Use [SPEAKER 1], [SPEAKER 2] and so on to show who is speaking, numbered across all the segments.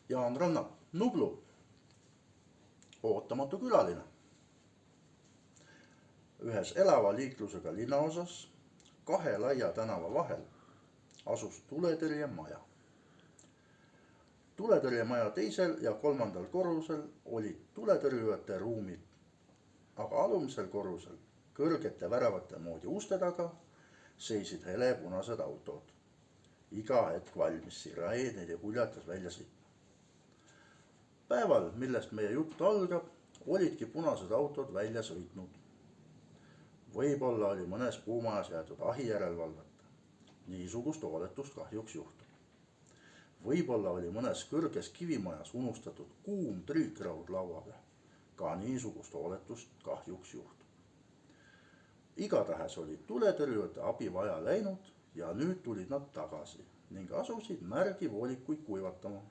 [SPEAKER 1] Jaan Ranna, Nublu, ootamatu külaline. Ühes elava liiklusega linnaosas 2 laia tänava vahel asus tuletõrjemaja. Tuletõrjemaja 2. ja 3. korrusel olid tuletõrjujate ruumid, aga alumisel korrusel kõrgete väravate moodi uste taga seisid helepunased autod. Iga hetk valmis sireenid ja kuljatas välja sõitma. Päeval, millest meie jutt algab, olidki punased autod välja sõitnud. Võib-olla oli mõnes puumajas jäetud ahi järelevalvata. Niisugust hooletust kahjuks juhtub. Võib-olla oli mõnes kõrges kivimajas unustatud kuum triikraud lauale. Ka niisugust hooletust kahjuks juhtub. Igatahes oli tuletõrjujate abi vaja läinud ja nüüd tulid nad tagasi ning asusid märgi voolikuid kuivatama.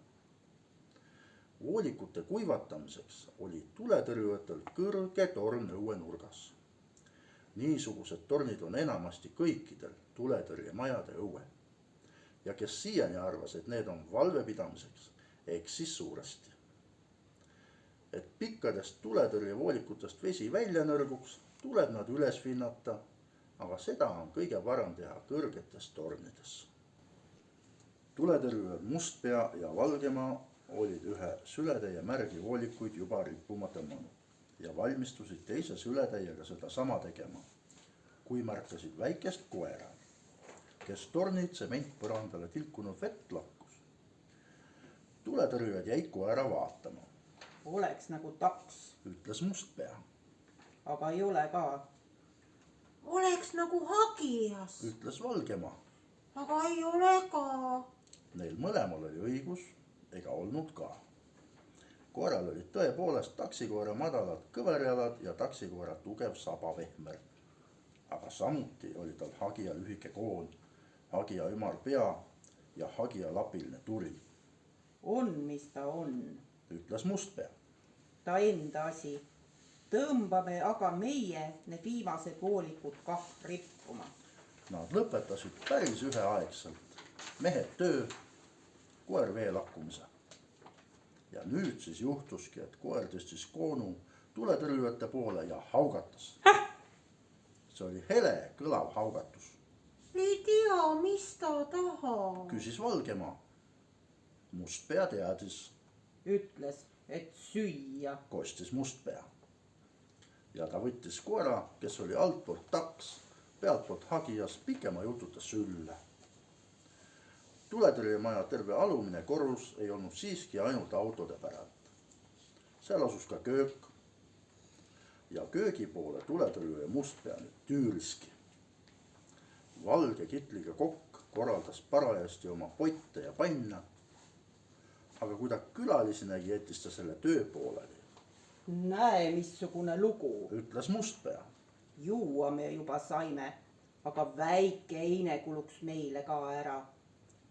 [SPEAKER 1] Voolikute kuivatamiseks oli tuletõrjujatel kõrge torn õuenurgas. Niisugused tornid on enamasti kõikidel tuletõrjemajade õuel. Ja kes siiani arvas, et need on valvepidamiseks, eksis suuresti. Et pikkadest tuletõrjevoolikutest vesi välja nõrguks, tuleb nad üles vinnata, aga seda on kõige parem teha kõrgetes tornides. Tuletõrjujad Mustpea ja Valgemaa olid ühe sületäie märgi voolikuid juba rippuma tõmmanud ja valmistusid teise sületäiega seda sama tegema, kui märkasid väikest koera, kes torni tsementpõrandale tilkunud vett lakkus. Tuletõrjujad jäid koera vaatama.
[SPEAKER 2] Oleks nagu taks,
[SPEAKER 1] Ütles Mustpea.
[SPEAKER 2] aga ei ole ka.
[SPEAKER 3] Oleks nagu hagijas,
[SPEAKER 1] Ütles Valgemaa.
[SPEAKER 3] aga ei ole ka.
[SPEAKER 1] Neil mõlemal oli õigus ega olnud ka. Koeral olid tõepoolest taksikoera madalad kõverjalad ja taksikoera tugev sabavehmer. Aga samuti oli tal hagija lühike koon, hagija ümar pea ja hagija lapiline turi.
[SPEAKER 2] On, mis ta on.
[SPEAKER 1] Ütles Mustpea.
[SPEAKER 2] Ta enda asi. Tõmbame aga meie need viimased voolikud kah rippuma.
[SPEAKER 1] Nad lõpetasid päris üheaegselt. Mehed töö, koer vee lakkumise. Ja nüüd siis juhtuski, et koer tõstis koonu tuletõrjujate poole ja haugatas. See oli hele, kõlav haugatus.
[SPEAKER 3] Ei tea, mis ta tahab.
[SPEAKER 1] Küsis Valgemaa. Mustpea teadis,
[SPEAKER 2] Ütles, et süüa.
[SPEAKER 1] kostis Mustpea. Ja ta võttis koera, kes oli altpoolt taks, pealtpoolt hagijas pikema jututa sülle. Tuletõrjemaja terve alumine korrus ei olnud siiski ainult autode päralt. Seal asus ka köök ja köögi poole tuletõrjuja Mustpea nüüd tüüriski. Valge kitliga kokk korraldas parajasti oma potte ja panna, aga kui ta külalisi nägi, jättis ta selle töö pooleli.
[SPEAKER 2] Näe, missugune lugu.
[SPEAKER 1] Ütles Mustpea.
[SPEAKER 2] Juua me juba saime, aga väike eine kuluks meile ka ära.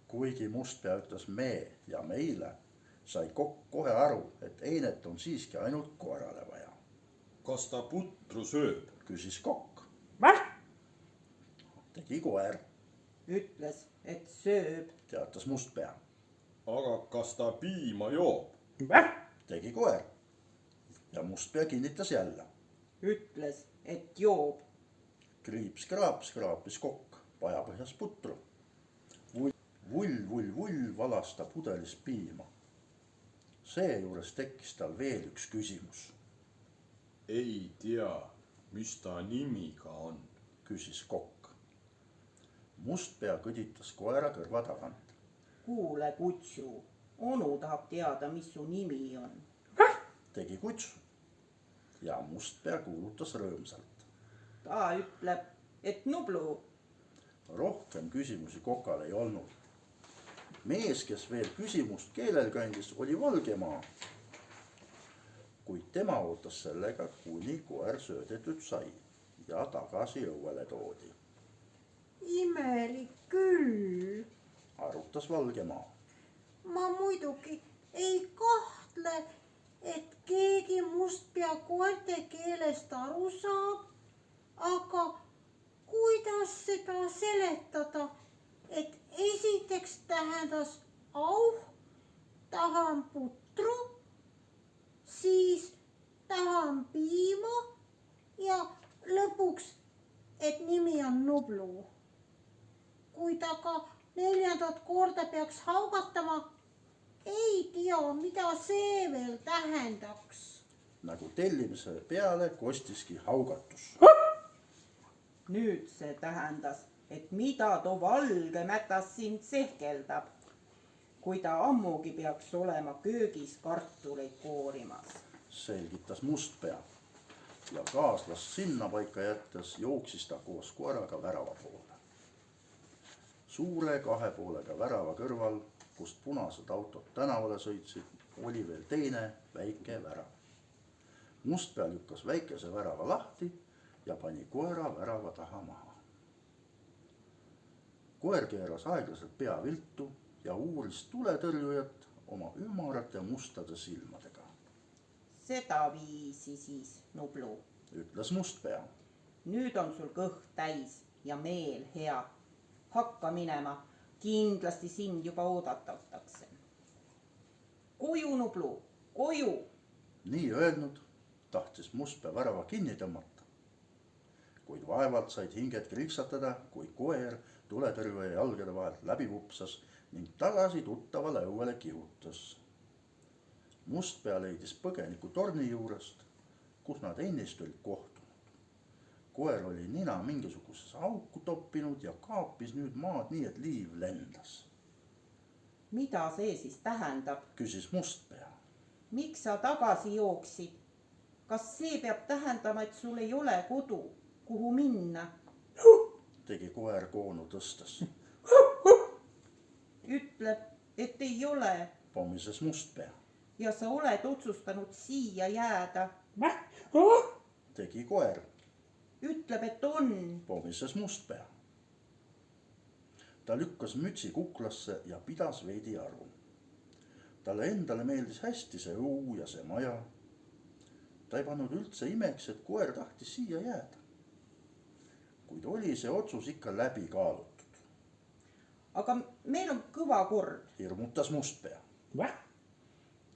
[SPEAKER 1] Kuigi Mustpea ütles me ja meile, sai kokk kohe aru, et einet on siiski ainult koerale vaja.
[SPEAKER 4] Kas ta putru sööb?
[SPEAKER 1] Küsis kokk.
[SPEAKER 2] Väh!
[SPEAKER 1] Tegi koer,
[SPEAKER 2] Ütles, et sööb.
[SPEAKER 1] teatas Mustpea.
[SPEAKER 4] Aga kas ta piima joob?
[SPEAKER 2] Väh!
[SPEAKER 1] Tegi koer ja Mustpea kinnitas jälle.
[SPEAKER 2] Ütles, et joob.
[SPEAKER 1] Kriips kraapis kokk pajapõhjas putru. Vull valas ta pudelis piima. Seejuures tekkis tal veel üks küsimus.
[SPEAKER 4] Ei tea, mis ta nimiga on.
[SPEAKER 1] Küsis kokk. Mustpea kõditas koera kõrva tagant.
[SPEAKER 2] Kuule, kutsu. Onu tahab teada, mis su nimi on.
[SPEAKER 1] Tegi kutsu ja Mustpea kuulutas rõõmsalt.
[SPEAKER 2] Ta ütleb, et Nublu.
[SPEAKER 1] Rohkem küsimusi kokal ei olnud. Mees, kes veel küsimust keelel kandis, oli Valgemaa. Kuid tema ootas sellega, kuni koer söödetud sai ja tagasi õuele toodi.
[SPEAKER 3] Imelik küll.
[SPEAKER 1] Arutas Valgemaa.
[SPEAKER 3] Ma muidugi ei kahtle, et keegi Mustpea koerte keelest aru saab, aga kuidas seda seletada, et esiteks tähendas auh, taha tahan putru, siis tahan piima ja lõpuks, et nimi on Nublu. Kui ta ka 4. korda peaks haugatama, ei tea, mida see veel tähendaks.
[SPEAKER 1] Nagu tellimise peale kostiski haugatus.
[SPEAKER 2] Nüüd see tähendas, et mida too valge mätas sind sehkeldab, kui ta ammugi peaks olema köögis kartuleid koorimas.
[SPEAKER 1] Selgitas Mustpea ja kaaslast sinna paika jättes jooksis ta koos koeraga värava poole. Suure 2 poolega värava kõrval, kust punased autod tänavale sõitsid, oli veel teine väike värav. Mustpea lükkas väikese värava lahti ja pani koera värava taha maha. Koer keeras aeglaselt pea viltu ja uuris tuletõrjujat oma ümarate mustade silmadega.
[SPEAKER 2] Seda viisi siis, Nublu.
[SPEAKER 1] Ütles Mustpea.
[SPEAKER 2] Nüüd on sul kõht täis ja meel hea. Hakka minema, kindlasti sind juba oodatatakse. Koju, Nublu, koju!
[SPEAKER 1] Nii öelnud tahtis Mustpea värava kinni tõmmata. Kuid vaevalt said hinged kriksatada, kui koer tuletõrjuja jalgade vahelt läbi vupsas ning tagasi tuttavale õuele kihutas. Mustpea leidis põgeniku torni juurest, kus nad ennist olid kohtunud. Koer oli nina mingisugusesse auku toppinud ja kaapis nüüd maad nii, et liiv lendas.
[SPEAKER 2] Mida see siis tähendab?
[SPEAKER 1] Küsis Mustpea.
[SPEAKER 2] Miks sa tagasi jooksid? Kas see peab tähendama, et sul ei ole kodu, kuhu minna?
[SPEAKER 1] Tegi koer koonu tõstes.
[SPEAKER 2] Ütleb, et ei ole
[SPEAKER 1] Pommises Mustpea.
[SPEAKER 2] ja sa oled otsustanud siia jääda.
[SPEAKER 1] Tegi koer.
[SPEAKER 2] Ütleb, et on.
[SPEAKER 1] Pommises Mustpea. Ta lükkas mütsi kuklasse ja pidas veidi aru. Talle endale meeldis hästi see õu ja see maja. Ta ei pannud üldse imeks, et koer tahtis siia jääda. Kuid oli see otsus ikka läbi kaalutud.
[SPEAKER 2] Aga meil on kõva kord.
[SPEAKER 1] Hirmutas Mustpea.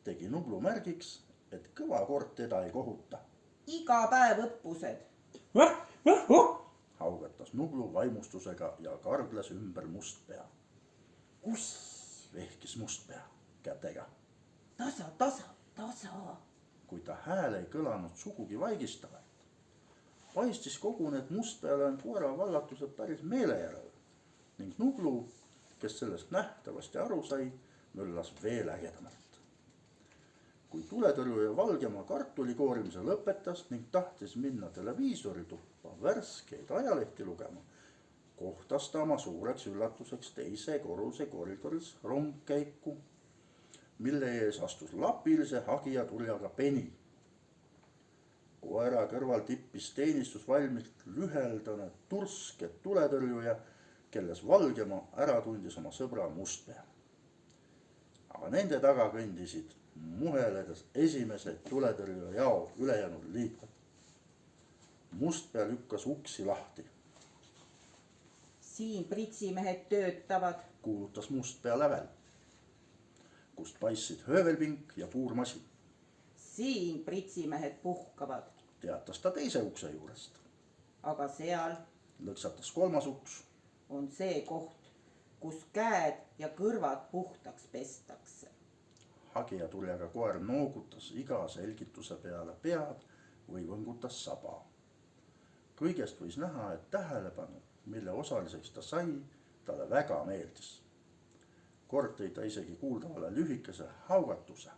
[SPEAKER 1] Tegi Nublu märgiks, et kõva kord teda ei kohuta.
[SPEAKER 2] Iga päev õppused.
[SPEAKER 1] Haugatas Nublu vaimustusega ja kargles ümber Mustpea.
[SPEAKER 2] Kus?
[SPEAKER 1] Vehkis Mustpea kätega.
[SPEAKER 2] Tasa.
[SPEAKER 1] Kui ta hääl ei kõlanud sugugi vaigistavalt, paistis kogune, et Mustpeale on koera vallatused päris meele järel ning Nublu, kes sellest nähtavasti aru sai, möllas veel ägedamalt. Kui tuletõrjuja Valgemaa kartuli koorimise lõpetas ning tahtis minna televiisori tuppa värskeid ajalehti lugema, kohtas ta oma suureks üllatuseks 2. korruse koridoris rongkäiku, mille ees astus lapilise hagija tuljaga Peni. Koera kõrval tippis teenistusvalmilt lüheldane turske tuletõrjuja, kelles Valgemaa ära tundis oma sõbra Mustpea. Aga nende taga kõndisid muheledes esimesed tuletõrjuja jao ülejäänud liikmed. Mustpea lükkas uksi lahti.
[SPEAKER 2] Siin pritsimehed töötavad.
[SPEAKER 1] Kuulutas Mustpea lävel, kust paistsid höövelpink ja puurmasin.
[SPEAKER 2] Siin pritsimehed puhkavad.
[SPEAKER 1] Teatas ta teise ukse juurest.
[SPEAKER 2] Aga seal
[SPEAKER 1] Lõksatas 3. uks.
[SPEAKER 2] on see koht, kus käed ja kõrvad puhtaks pestakse.
[SPEAKER 1] Hagija tuljaga koer noogutas iga selgituse peale pead või võngutas saba. Kõigest võis näha, et tähelepanu, mille osaliseks ta sai, talle väga meeldis. Kord tõi ta isegi kuuldavale lühikese haugatuse,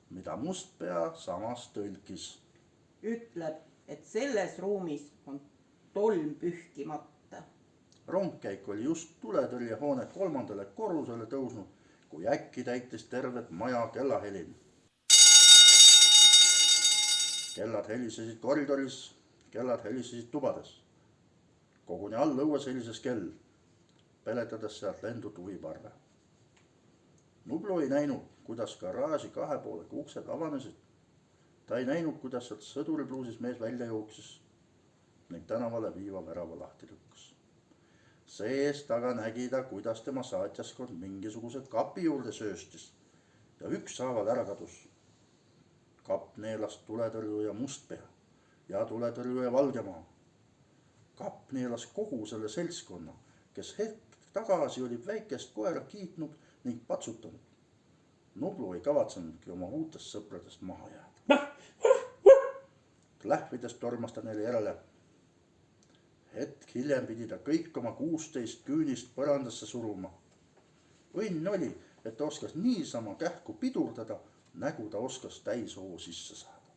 [SPEAKER 1] mida Mustpea samas tõlkis.
[SPEAKER 2] Ütleb, et selles ruumis on tolm pühkimata.
[SPEAKER 1] Rongkäik oli just tuletõrjehoone 3. korrusele tõusnud, kui äkki täitis tervet maja kellahelin. Kellad helisesid koridoris, kellad helisesid tubades. Koguni all õues helises kell, peletades sealt lendu tuviparve. Nublu ei näinud, kuidas garaaži 2 poolega uksed avanesid. Ta ei näinud, kuidas sealt sõduripluusis mees välja jooksis ning tänavale viiva värava lahti lükkas. Seest aga nägi ta, kuidas tema saatjaskond mingisuguse kapi juurde sööstis ja ükshaaval ära kadus Kapp neelas tuletõrjuja Mustpea ja tuletõrjuja Valgemaa. Kapp neelas kogu selle seltskonna, kes hetk tagasi oli väikest koera kiitnud ning patsutanud. Nublu ei kavatsenudki oma uutest sõpradest maha jääda. Klähvides tormas ta neile järele. Hetk hiljem pidi ta kõik oma 16 küünist põrandasse suruma. Õnn oli, et ta oskas niisama kähku pidurdada, nägu ta oskas täishoo sisse saada.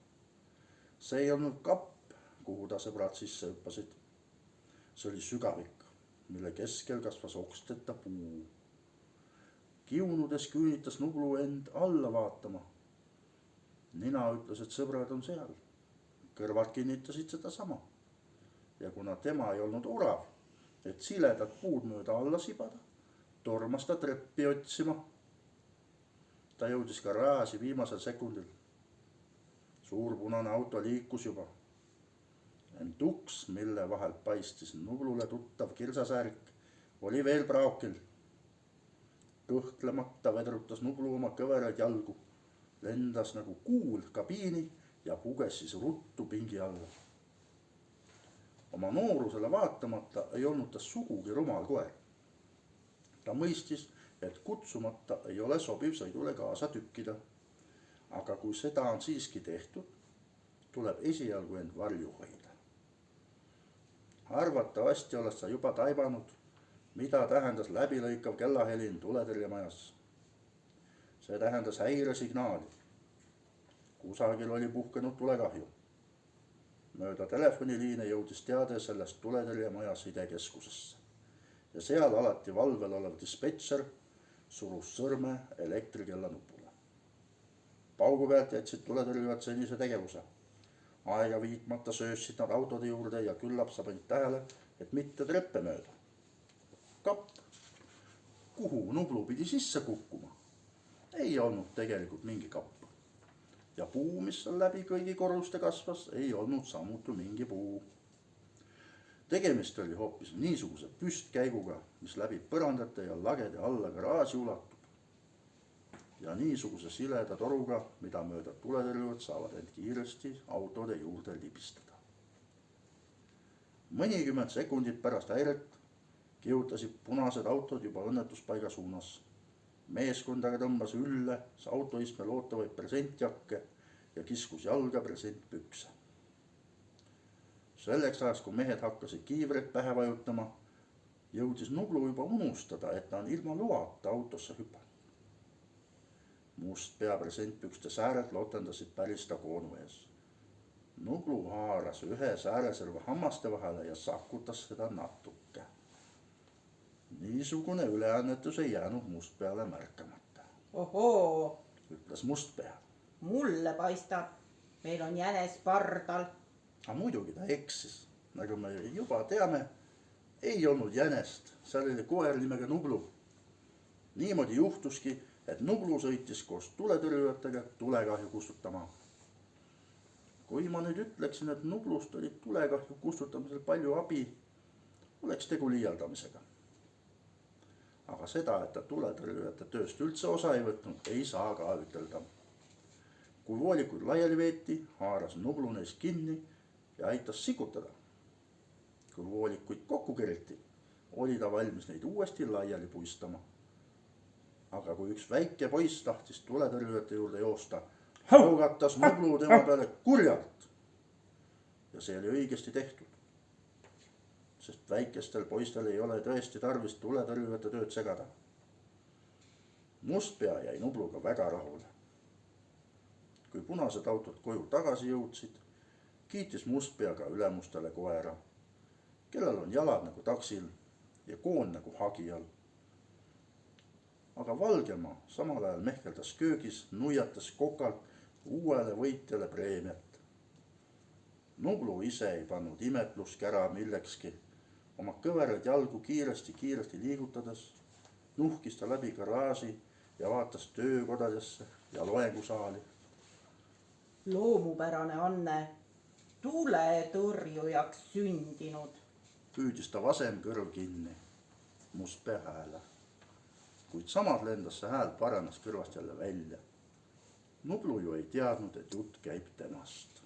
[SPEAKER 1] See ei olnud kapp, kuhu ta sõbrad sisse hüppasid. See oli sügavik, mille keskel kasvas oksteta puu. Kiunudes küünitas Nublu end alla vaatama. Nina ütles, et sõbrad on seal. Kõrvad kinnitasid seda sama. Ja kuna tema ei olnud orav, et siledat puud mööda alla sibada, tormas ta treppi otsima. Ta jõudis garaaži viimasel sekundil. Suur punane auto liikus juba. Ent uks, mille vahelt paistis Nublule tuttav kirsasäärik, oli veel praokil. Kõhklemata vedrutas Nublu oma kõveraid jalgu, lendas nagu kuul kabiini ja puges siis ruttu pingi alla. Oma noorusele vaatamata ei olnud ta sugugi rumal koer. Ta mõistis, et kutsumata ei ole sobiv sõidule kaasa tükkida. Aga kui seda on siiski tehtud, tuleb esialgu end varju hoida. Arvatavasti oled sa juba taibanud, mida tähendas läbilõikav kellahelin tuletõrjemajas. See tähendas häiresignaali. Kusagil oli puhkenud tulekahju. Mööda telefoniliine jõudis teade sellest tuletõrjemaja sidekeskusesse. Ja seal alati valvel olev dispetšer surus sõrme elektrikella nupule. Paugu pealt jätsid tuletõrjujad senise tegevuse. Aega viitmata söössid nad autode juurde ja küllap sa panid tähele, et mitte treppe mööda. Kapp, kuhu Nublu pidi sisse kukkuma, ei olnud tegelikult mingi kapp. Ja puu, mis seal läbi kõigi korruste kasvas, ei olnud samuti mingi puu. Tegemist oli hoopis niisuguse püstkäiguga, mis läbi põrandate ja lagede alla garaaži ulatub. Ja niisuguse sileda toruga, mida mööda tuletõrjujad saavad end kiiresti autode juurde libistada. Mõnikümmend sekundit pärast häiret kihutasid punased autod juba õnnetuspaiga suunas. Meeskond aga tõmbas ülle autoistmel ootavaid presentjakke ja kiskus jalga presentpükse. Selleks ajaks, kui mehed hakkasid kiivreid pähe vajutama, jõudis Nublu juba unustada, et ta on ilma loata autosse hüpanud. Mustpea presentpükste sääred lotendasid pärista koonu ees. Nublu haaras ühe sääreserva hammaste vahele ja sakutas seda natuke. Niisugune üleannetus ei jäänud Mustpeale märkamata.
[SPEAKER 2] Ohoo,
[SPEAKER 1] Ütles Mustpea.
[SPEAKER 2] mulle paistab, meil on jänes pardal.
[SPEAKER 1] Aga muidugi ta eksis. Nagu me juba teame, ei olnud jänest. Seal oli koer nimega Nublu. Niimoodi juhtuski, et Nublu sõitis koos tuletõrjujatega tulekahju kustutama. Kui ma nüüd ütleksin, et Nublust oli tulekahju kustutamisel palju abi, oleks tegu liialdamisega. Aga seda, et ta tuletõrjujate tööst üldse osa ei võtnud, ei saa ka ütelda. Kui voolikuid laiali veeti, haaras Nublu neist kinni ja aitas sikutada. Kui voolikuid kokku keriti, oli ta valmis neid uuesti laiali puistama. Aga kui üks väike poiss tahtis tuletõrjujate juurde joosta, haugatas Nublu tema peale kurjalt. Ja see oli õigesti tehtud. Sest väikestel poistel ei ole tõesti tarvis tuletõrjujate tööd segada. Mustpea jäi Nubluga väga rahule. Kui punased autod koju tagasi jõudsid, kiitis Mustpea ka ülemustele koera, kellel on jalad nagu taksil ja koon nagu hagi all. Aga Valgemaa samal ajal mehkeldas köögis, nuiatas kokalt uuele võitjale preemiat. Nublu ise ei pannud imetluski ära millekski. Oma kõveraid jalgu kiiresti liigutades nuhkis ta läbi garaaži ja vaatas töökodadesse ja loengusaali.
[SPEAKER 2] Loomupärane Anne, tuletõrjujaks sündinud.
[SPEAKER 1] Püüdis ta vasem kõrv kinni, Mustpea hääle. Kuid samad lendas see hääl paranes kõrvast jälle välja. Nublu ju ei teadnud, et jutt käib temast.